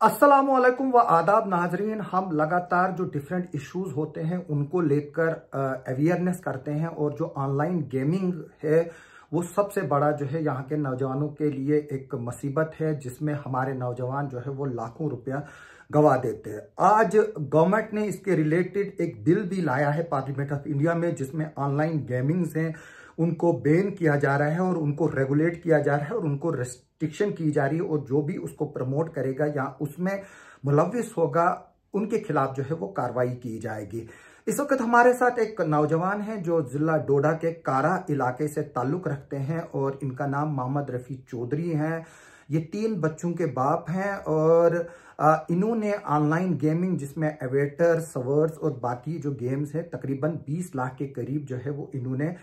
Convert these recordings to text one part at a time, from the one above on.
अस्सलामुअलैकुम व आदाब नाजरीन। हम लगातार जो डिफरेंट इश्यूज होते हैं उनको लेकर अवेयरनेस करते हैं और जो ऑनलाइन गेमिंग है वो सबसे बड़ा जो है यहाँ के नौजवानों के लिए एक मुसीबत है, जिसमें हमारे नौजवान जो है वो लाखों रुपया गवा देते हैं। आज गवर्नमेंट ने इसके रिलेटेड एक बिल भी लाया है पार्लियामेंट ऑफ इंडिया में, जिसमें ऑनलाइन गेमिंग्स हैं उनको बैन किया जा रहा है और उनको रेगुलेट किया जा रहा है और उनको रिस्ट्रिक्शन की जा रही है, और जो भी उसको प्रमोट करेगा या उसमें मुलविस होगा उनके खिलाफ जो है वो कार्रवाई की जाएगी। इस वक्त हमारे साथ एक नौजवान है जो जिला डोडा के कारा इलाके से ताल्लुक रखते हैं और इनका नाम मोहम्मद रफी चौधरी है। ये 3 बच्चों के बाप हैं और इन्होंने ऑनलाइन गेमिंग जिसमें एवेटर, सर्वर्स और बाकी जो गेम्स हैं तकरीबन 20 लाख के करीब जो है वो इन्होंने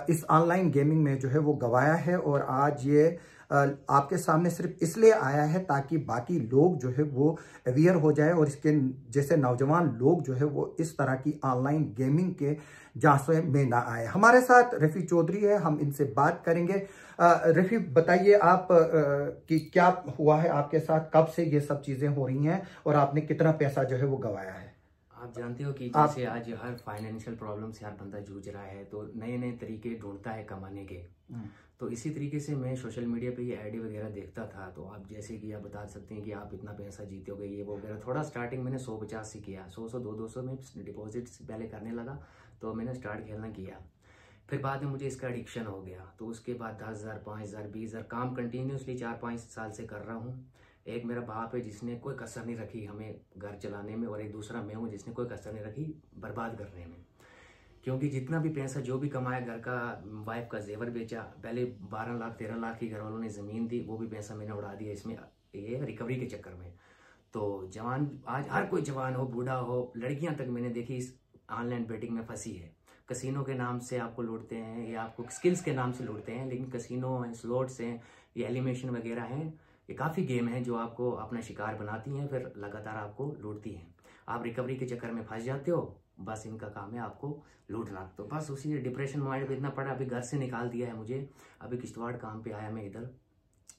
इस ऑनलाइन गेमिंग में जो है वो गवाया है। और आज ये आपके सामने सिर्फ इसलिए आया है ताकि बाकी लोग जो है वो अवेयर हो जाए और इसके जैसे नौजवान लोग जो है वो इस तरह की ऑनलाइन गेमिंग के जांचों में ना आए। हमारे साथ रफी चौधरी है, हम इनसे बात करेंगे। रफी, बताइए आप कि क्या हुआ है आपके साथ, कब से ये सब चीजें हो रही हैं और आपने कितना पैसा जो है वो गवाया है? आप जानते हो कि जैसे आज हर फाइनेंशियल प्रॉब्लम से हर बंदा जूझ रहा है, तो नए नए तरीके ढूंढता है कमाने के। तो इसी तरीके से मैं सोशल मीडिया पे ये आईडी वगैरह देखता था। तो आप जैसे कि आप बता सकते हैं कि आप इतना पैसा जीतोगे ये वो वगैरह। थोड़ा स्टार्टिंग मैंने 150 से किया, 100 200 में डिपॉजिट पहले करने लगा, तो मैंने स्टार्ट खेलना किया। फिर बाद में मुझे इसका एडिक्शन हो गया, तो उसके बाद 10,000 5,000 20,000 काम कंटिन्यूसली 4-5 साल से कर रहा हूँ। एक मेरा बाप है जिसने कोई कसर नहीं रखी हमें घर चलाने में, और एक दूसरा मैं हूँ जिसने कोई कसर नहीं रखी बर्बाद करने में। क्योंकि जितना भी पैसा जो भी कमाया, घर का वाइफ का जेवर बेचा, पहले 12 लाख 13 लाख की घर वालों ने ज़मीन दी, वो भी पैसा मैंने उड़ा दिया इसमें, ये रिकवरी के चक्कर में। तो जवान, आज हर कोई जवान हो, बूढ़ा हो, लड़कियां तक मैंने देखी इस ऑनलाइन बेटिंग में फंसी है। कसिनो के नाम से आपको लूटते हैं या आपको स्किल्स के नाम से लूटते हैं, लेकिन कसिनो हैं, स्लॉट्स हैं, ये एलिमिनेशन वगैरह हैं, ये काफ़ी गेम हैं जो आपको अपना शिकार बनाती हैं, फिर लगातार आपको लूटती हैं। आप रिकवरी के चक्कर में फंस जाते हो, बस इनका काम है आपको लूटना। तो बस उसी डिप्रेशन माइंड पे इतना पड़ा, अभी घर से निकाल दिया है मुझे। अभी किश्तवाड़ काम पे आया मैं इधर,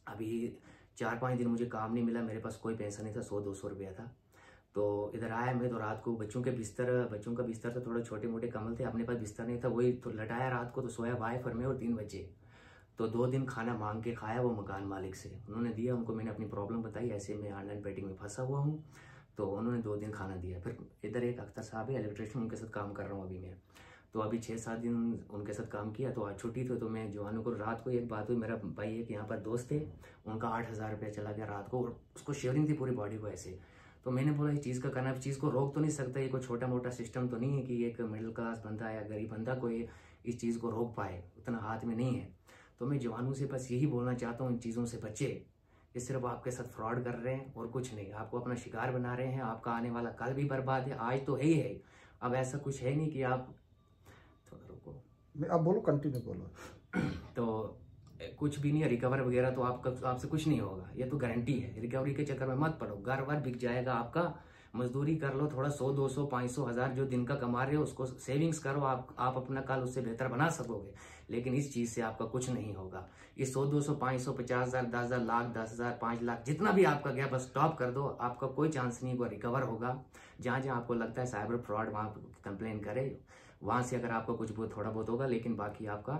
अभी 4-5 दिन मुझे काम नहीं मिला, मेरे पास कोई पैसा नहीं था, 100-200 रुपया था। तो इधर आया मैं, तो रात को बच्चों का बिस्तर तो थोड़े छोटे मोटे कमल थे, अपने पास बिस्तर नहीं था, वही तो लटाया रात को। तो सोया वाइफ और मैं और 3 बच्चे। तो 2 दिन खाना मांग के खाया वो मकान मालिक से, उन्होंने दिया। उनको मैंने अपनी प्रॉब्लम बताई, ऐसे मैं ऑनलाइन बेटिंग में फंसा हुआ हूँ, तो उन्होंने 2 दिन खाना दिया। फिर इधर एक अख्तर साहब है इलेक्ट्रिशियन, उनके साथ काम कर रहा हूँ अभी मैं। तो अभी 6-7 दिन उनके साथ काम किया, तो आज छुट्टी थी। तो मैं जवानों को रात को एक बात हुई, मेरा भाई एक यहाँ पर दोस्त थे, उनका 8,000 रुपया चला गया रात को, और उसको शेयरिंग थी पूरी बॉडी को ऐसे। तो मैंने बोला इस चीज़ का करना, चीज़ को रोक तो नहीं सकता, ये कोई छोटा मोटा सिस्टम तो नहीं है कि एक मिडिल क्लास बंदा या गरीब बंदा कोई इस चीज़ को रोक पाए, उतना हाथ में नहीं है। तो मैं जवानों से बस यही बोलना चाहता हूँ, इन चीज़ों से बचे। ये सिर्फ आपके साथ फ्रॉड कर रहे हैं और कुछ नहीं, आपको अपना शिकार बना रहे हैं। आपका आने वाला कल भी बर्बाद है, आज तो है ही है। अब ऐसा कुछ है नहीं कि आप, थोड़ा रुको, आप बोलो, कंटिन्यू बोलो। तो कुछ भी नहीं है, रिकवर वगैरह तो आपसे कुछ नहीं होगा, ये तो गारंटी है। रिकवरी के चक्कर में मत पड़ो, घर वर बिक जाएगा आपका। मजदूरी कर लो, थोड़ा 100 200 500 1000 जो दिन का कमा रहे हो उसको सेविंग्स करो, आप अपना कल उससे बेहतर बना सकोगे। लेकिन इस चीज से आपका कुछ नहीं होगा। ये 100 200 500 50,000 10,000 लाख 10,000 5 लाख जितना भी आपका गया, बस स्टॉप कर दो। आपका कोई चांस नहीं, वो रिकवर होगा। जहां जहां आपको लगता है साइबर फ्रॉड, वहां कंप्लेन करे, वहां से अगर आपका कुछ बहुत थोड़ा बहुत होगा, लेकिन बाकी आपका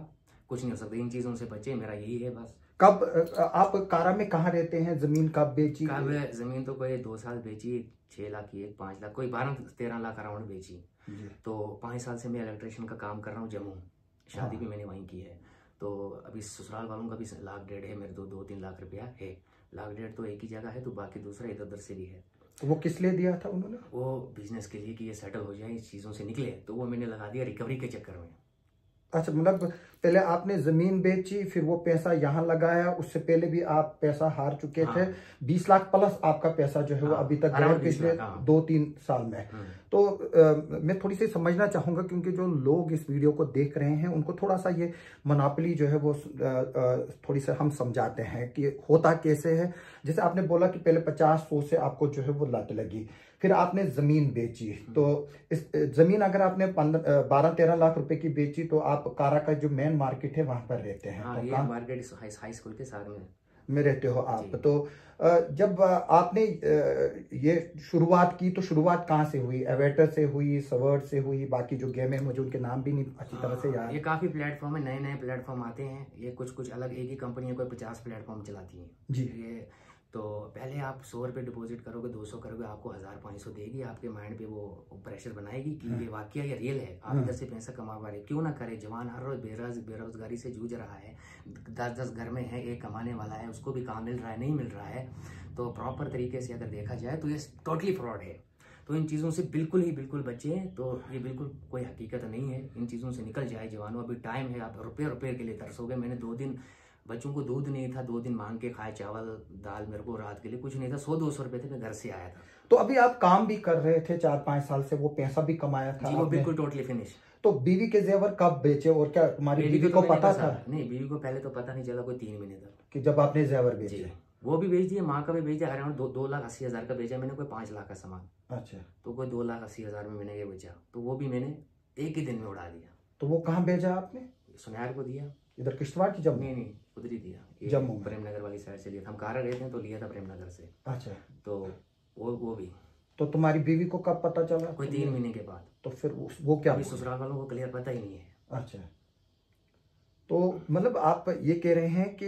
कुछ नहीं हो सकता। इन चीजों से बचे, मेरा यही है बस। कब आप कारा में कहाँ रहते हैं? जमीन कब बेची? कब जमीन तो कोई 2 साल बेची, 6 लाख की, एक 5 लाख, कोई 12-13 लाख अराउंड बेची। तो 5 साल से मैं इलेक्ट्रिशियन का काम कर रहा हूँ जम्मू, शादी भी मैंने वहीं की है। तो अभी ससुराल वालों का भी 1.5 लाख है, मेरे 2-3 लाख रुपया है। 1.5 लाख तो एक ही जगह है, तो बाकी दूसरा इधर उधर से भी है। तो वो किस लिए दिया था उन्होंने? वो बिजनेस के लिए कि ये सेटल हो जाए, इस चीज़ों से निकले, तो वो मैंने लगा दिया रिकवरी के चक्कर में। अच्छा, मतलब पहले आपने जमीन बेची, फिर वो पैसा यहाँ लगाया, उससे पहले भी आप पैसा हार चुके थे। 20 लाख प्लस आपका पैसा जो है वो अभी तक गया पिछले 2-3 साल में। तो मैं थोड़ी सी समझना चाहूंगा, क्योंकि जो लोग इस वीडियो को देख रहे हैं उनको थोड़ा सा ये मोनोपोली जो है वो थोड़ी सी हम समझाते हैं कि होता कैसे है। जैसे आपने बोला कि पहले 50-100 से आपको जो है वो लत लगी, फिर आपने जमीन बेची। तो इस जमीन अगर आपने 12-13 लाख रुपए की बेची, तो आप कारा का जो मेन मार्केट है वहां पर रहते हैं। हाँ, तो ये मार्केट हाई स्कूल के साथ में में रहते हो आप। तो जब आपने ये शुरुआत की तो शुरुआत कहाँ से हुई? एवेटर से हुई, सवर्ड से हुई, बाकी जो गेम है मुझे उनके नाम भी नहीं अच्छी तरह से याद। ये काफ़ी प्लेटफॉर्म है, नए नए प्लेटफॉर्म आते हैं, ये कुछ अलग, एक ही कंपनी है कोई 50 प्लेटफॉर्म चलाती है जी। ये तो पहले आप 100 रुपये डिपॉजिट करोगे, 200 करोगे, आपको 1500 देगी, आपके माइंड पे वो प्रेशर बनाएगी कि ये वाकया ये रियल है, आप इधर से पैसा कमा पा रहे, क्यों ना करे। जवान हर रोज बेरोजगारी से जूझ रहा है, 10-10 घर में है, एक कमाने वाला है, उसको भी काम मिल रहा है, नहीं मिल रहा है। तो प्रॉपर तरीके से अगर देखा जाए तो ये टोटली फ्रॉड है। तो इन चीज़ों से बिल्कुल बचें। तो ये बिल्कुल कोई हकीकत नहीं है, इन चीज़ों से निकल जाए जवानों, अभी टाइम है। आप रुपये के लिए तरसोगे। मैंने 2 दिन बच्चों को दूध नहीं था, 2 दिन मांग के खाए, चावल दाल, मेरे को रात के लिए कुछ नहीं था, 100-200 रुपये थे, मैं घर से आया था। तो अभी आप काम भी कर रहे थे 4-5 साल से, वो पैसा भी कमाया था जी, वो बिल्कुल टोटली फिनिश। तो बीवी के जेवर कब बेचे और क्या तुम्हारी बीवी को पता था? नहीं, बीवी को पहले तो पता नहीं चला, कोई 3 महीने तक, कि जब आपने जेवर बेचे। वो भी बेच दिया, माँ का भी बेच दिया, अराउंड 2,80,000 का बेचा मैंने, कोई 5 लाख का सामान। अच्छा। तो कोई 2,80,000 में मैंने ये बेचा, तो वो भी मैंने एक ही दिन में उड़ा दिया। तो वो कहाँ भेजा आपने? सुनार को दिया। इधर किश्तवाड़ की? जम्मू? नहीं, उधर ही दिया, जम्मू, प्रेमनगर वाली साइड से लिया था, हम कार गए थे तो लिया था प्रेमनगर से। अच्छा। तो वो भी। तो तुम्हारी बीवी को कब पता चला? कोई 3 महीने के बाद। तो फिर वो क्या? ससुराल वालों को क्लियर पता ही नहीं है। अच्छा। तो मतलब आप ये कह रहे हैं कि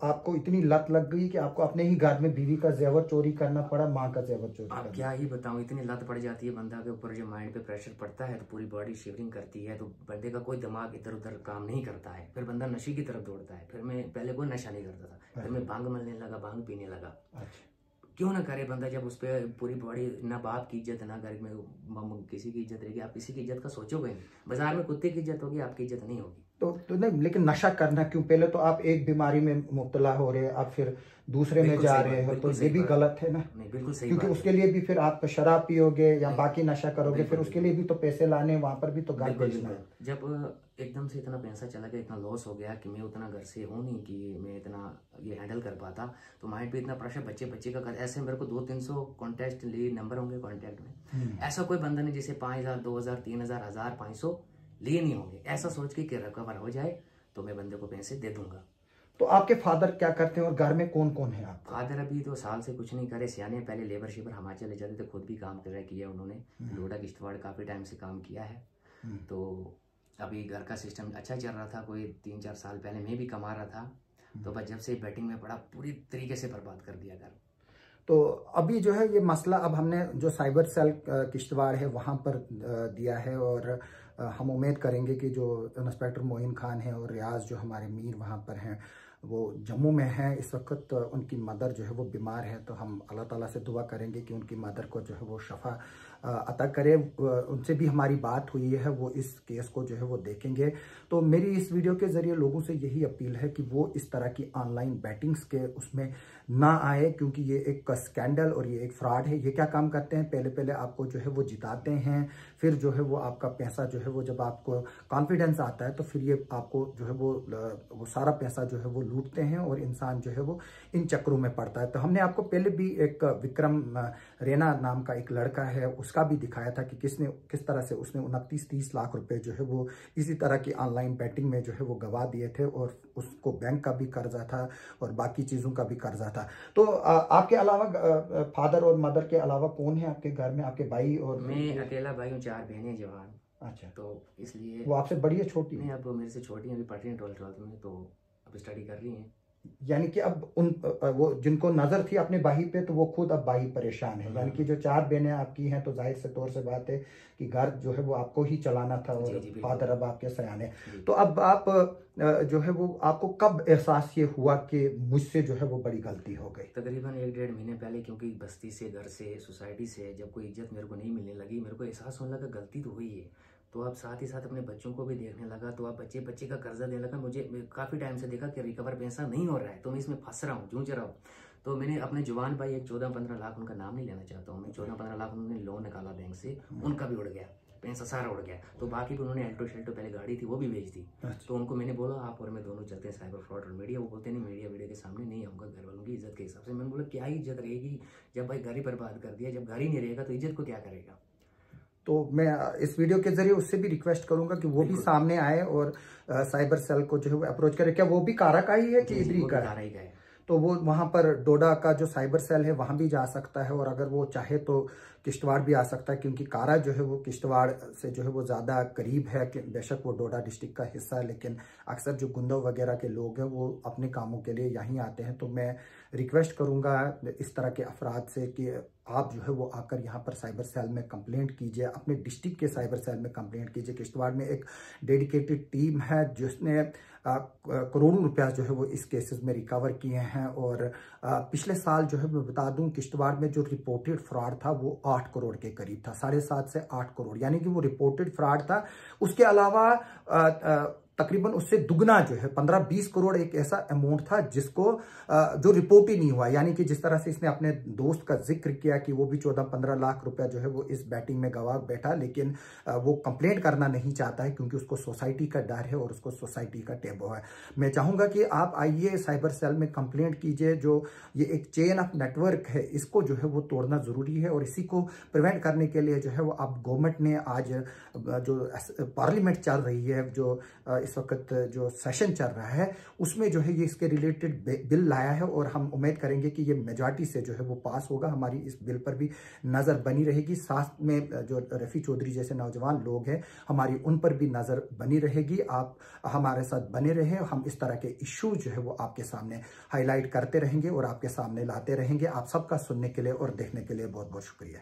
आपको इतनी लत लग गई कि आपको अपने ही घर में बीवी का जेवर चोरी करना पड़ा, माँ का जेवर चोरी करना। क्या ही बताऊं, इतनी लत पड़ जाती है बंदा के ऊपर, जो माइंड पे प्रेशर पड़ता है तो पूरी बॉडी शिवरिंग करती है, तो बंदे का कोई दिमाग इधर उधर काम नहीं करता है, फिर बंदा नशे की तरफ दौड़ता है। फिर मैं पहले कोई नशा नहीं करता था, फिर मैं भांग मलने लगा, भांग पीने लगा। क्यों ना करे बंदा, जब उस पर पूरी बॉडी, ना बाप की इज्जत, ना घर में किसी की इज्जत रहेगी, आप किसी की इज्जत का सोचोगे नहीं। बाजार में कुत्ते की इज्जत होगी, आपकी इज्जत नहीं होगी। तो नहीं, लेकिन नशा करना क्यों? पहले तो आप एक बीमारी में मुब्तला हो रहे हैं, आप फिर दूसरे में जा रहे हो, तो ये भी गलत है ना? नहीं, बिल्कुल सही, क्योंकि उसके लिए भी फिर आप शराब पियोगे या बाकी नशा करोगे, फिर उसके लिए भी तो पैसे लाने, वहां पर भी तो घर भेजना है। जब एकदम से इतना पैसा चला गया, इतना लॉस हो गया कि मैं उतना घर से हूँ नहीं कि मैं इतना ये हैंडल कर पाता, तो माइंड पे इतना प्रेशर, बच्चे का ऐसे मेरे को 200-300 कॉन्टेक्ट लिए, नंबर होंगे कॉन्टेक्ट में, ऐसा कोई बंदा नहीं जिसे 5,000, 2,000, 3,000, 1,500 लिए नहीं होंगे। ऐसा सोच के कि रिकवर हो जाए तो मैं बंदे को पैसे दे दूंगा। तो आपके फादर क्या करते हैं और घर में कौन कौन है आप? फादर अभी तो साल से कुछ नहीं करे, सियाने, पहले लेबर शिबर हिमाचल ले जाते थे, खुद भी काम किया उन्होंने, लोडा किश्तवाड़ काफी टाइम से काम किया है। तो अभी घर का सिस्टम अच्छा चल रहा था, कोई 3-4 साल पहले मैं भी कमा रहा था, तो बस जब से बैटिंग में पड़ा पूरी तरीके से बर्बाद कर दिया घर। तो अभी जो है ये मसला, अब हमने जो साइबर सेल किश्तवाड़ है वहाँ पर दिया है, और हम उम्मीद करेंगे कि जो इंस्पेक्टर मोइन खान है और रियाज जो हमारे मीर वहाँ पर हैं, वो जम्मू में हैं इस वक्त। उनकी मदर जो है वो बीमार है, तो हम अल्लाह ताला से दुआ करेंगे कि उनकी मदर को जो है वो शफा अता करे। उनसे भी हमारी बात हुई है, वो इस केस को जो है वो देखेंगे। तो मेरी इस वीडियो के ज़रिए लोगों से यही अपील है कि वो इस तरह की ऑनलाइन बैटिंग्स के उसमें ना आए, क्योंकि ये एक स्कैंडल और ये एक फ्रॉड है। ये क्या काम करते हैं, पहले आपको जो है वो जिताते हैं, फिर जो है वो आपका पैसा जो है वो, जब आपको कॉन्फिडेंस आता है तो फिर ये आपको जो है वो सारा पैसा जो है वो लूटते हैं, और इंसान जो है वो इन चक्रों में पड़ता है। तो हमने आपको पहले भी एक विक्रम रैना नाम का एक लड़का है, उसका भी दिखाया था कि किस तरह से उसने 29-30 लाख रुपए जो है वो इसी तरह की ऑनलाइन बैटिंग में जो है वो गवा दिए थे, और उसको बैंक का भी कर्जा था और बाकी चीज़ों का भी कर्जा था। तो आपके अलावा फादर और मदर के अलावा कौन है आपके घर में? आपके भाई? और मैं अकेला भाई हूँ, 4 बहनें जवान। अच्छा। तो इसलिए वो आपसे बड़ी है छोटी? नहीं, अब वो मेरे से छोटी है, अभी पढ़ रही हैं 12th में, तो अब स्टडी कर रही हैं। यानी कि अब वो जिनको नजर थी अपने भाई पे, तो वो खुद अब भाई परेशान है। यानी कि जो 4 बहनें आपकी हैं, तो जाहिर से तौर से बात है कि घर जो है वो आपको ही चलाना था, और फादर अब आपके सयाने। तो अब आप जो है वो, आपको कब एहसास ये हुआ कि मुझसे जो है वो बड़ी गलती हो गई? तकरीबन 1-1.5 महीने पहले, क्योंकि बस्ती से, घर से, सोसाइटी से जब कोई इज्जत मेरे को नहीं मिलने लगी, मेरे को एहसास होने लगा गलती तो हुई है। तो अब साथ ही साथ अपने बच्चों को भी देखने लगा, तो अब बच्चे का कर्जा देने लगा। मुझे काफ़ी टाइम से देखा कि रिकवर पैसा नहीं हो रहा है, तो मैं इसमें फंस रहा हूँ, जूझ रहा हूँ। तो मैंने अपने जवान भाई, एक 14-15 लाख, उनका नाम नहीं लेना चाहता हूँ मैं, 14-15 लाख उन्होंने लोन निकाला बैंक से, उनका भी उड़ गया पैसा, सारा उड़ गया। तो बाकी भी उन्होंने एल्टो शेल्टो, पहले गाड़ी थी वो भी बेच दी। तो उनको मैंने बोला आप और मैं दोनों चलते हैं साइबर फ्रॉड और मीडिया। वो बोलते नहीं, मीडिया के सामने नहीं आऊँगा, घर वालों की इज्जत के हिसाब से। मैंने बोला क्या इज्जत रहेगी जब भाई घर ही बर्बाद कर दिया, जब घर ही नहीं रहेगा तो इज्जत को क्या करेगा। तो मैं इस वीडियो के जरिए उससे भी रिक्वेस्ट करूंगा कि वो भी सामने आए और साइबर सेल को जो है वो अप्रोच करे। क्या वो भी कारा का ही है कि इधर ही का है? तो वो वहाँ पर डोडा का जो साइबर सेल है वहाँ भी जा सकता है, और अगर वो चाहे तो किश्तवाड़ भी आ सकता है, क्योंकि कारा जो है वो किश्तवाड़ से जो है वो ज़्यादा करीब है। कि बेशक वो डोडा डिस्ट्रिक्ट का हिस्सा है, लेकिन अक्सर जो गुंदो वगैरह के लोग हैं वो अपने कामों के लिए यहीं आते हैं। तो मैं रिक्वेस्ट करूँगा इस तरह के अफराद से कि आप जो है वो आकर यहाँ पर साइबर सेल में कंप्लेंट कीजिए, अपने डिस्ट्रिक्ट के साइबर सेल में कंप्लेंट कीजिए। किश्तवाड़ में एक डेडिकेटेड टीम है जिसने करोड़ों रुपया जो है वो इस केसेस में रिकवर किए हैं। और पिछले साल जो है मैं बता दूं, किश्तवाड़ में जो रिपोर्टेड फ्रॉड था वो 8 करोड़ के करीब था, 7.5 से 8 करोड़, यानी कि वो रिपोर्टेड फ्रॉड था। उसके अलावा तकरीबन उससे दुगना जो है 15-20 करोड़ एक ऐसा अमाउंट था जिसको जो रिपोर्ट ही नहीं हुआ। यानी कि जिस तरह से इसने अपने दोस्त का जिक्र किया कि वो भी 14-15 लाख रुपया जो है वो इस बैटिंग में गवा बैठा, लेकिन वो कंप्लेंट करना नहीं चाहता है क्योंकि उसको सोसाइटी का डर है और उसको सोसाइटी का टेबो है। मैं चाहूंगा कि आप आइए साइबर सेल में कंप्लेंट कीजिए। जो ये एक चेन ऑफ नेटवर्क है इसको जो है वो तोड़ना जरूरी है, और इसी को प्रिवेंट करने के लिए जो है वो अब गवर्नमेंट ने आज जो पार्लियामेंट चल रही है, जो इस वक्त जो सेशन चल रहा है, उसमें जो है ये इसके रिलेटेड बिल लाया है, और हम उम्मीद करेंगे कि ये मेजॉरिटी से जो है वो पास होगा। हमारी इस बिल पर भी नज़र बनी रहेगी, साथ में जो रफ़ी चौधरी जैसे नौजवान लोग हैं हमारी उन पर भी नज़र बनी रहेगी। आप हमारे साथ बने रहें, हम इस तरह के इश्यूज जो है वो आपके सामने हाईलाइट करते रहेंगे और आपके सामने लाते रहेंगे। आप सबका सुनने के लिए और देखने के लिए बहुत बहुत शुक्रिया।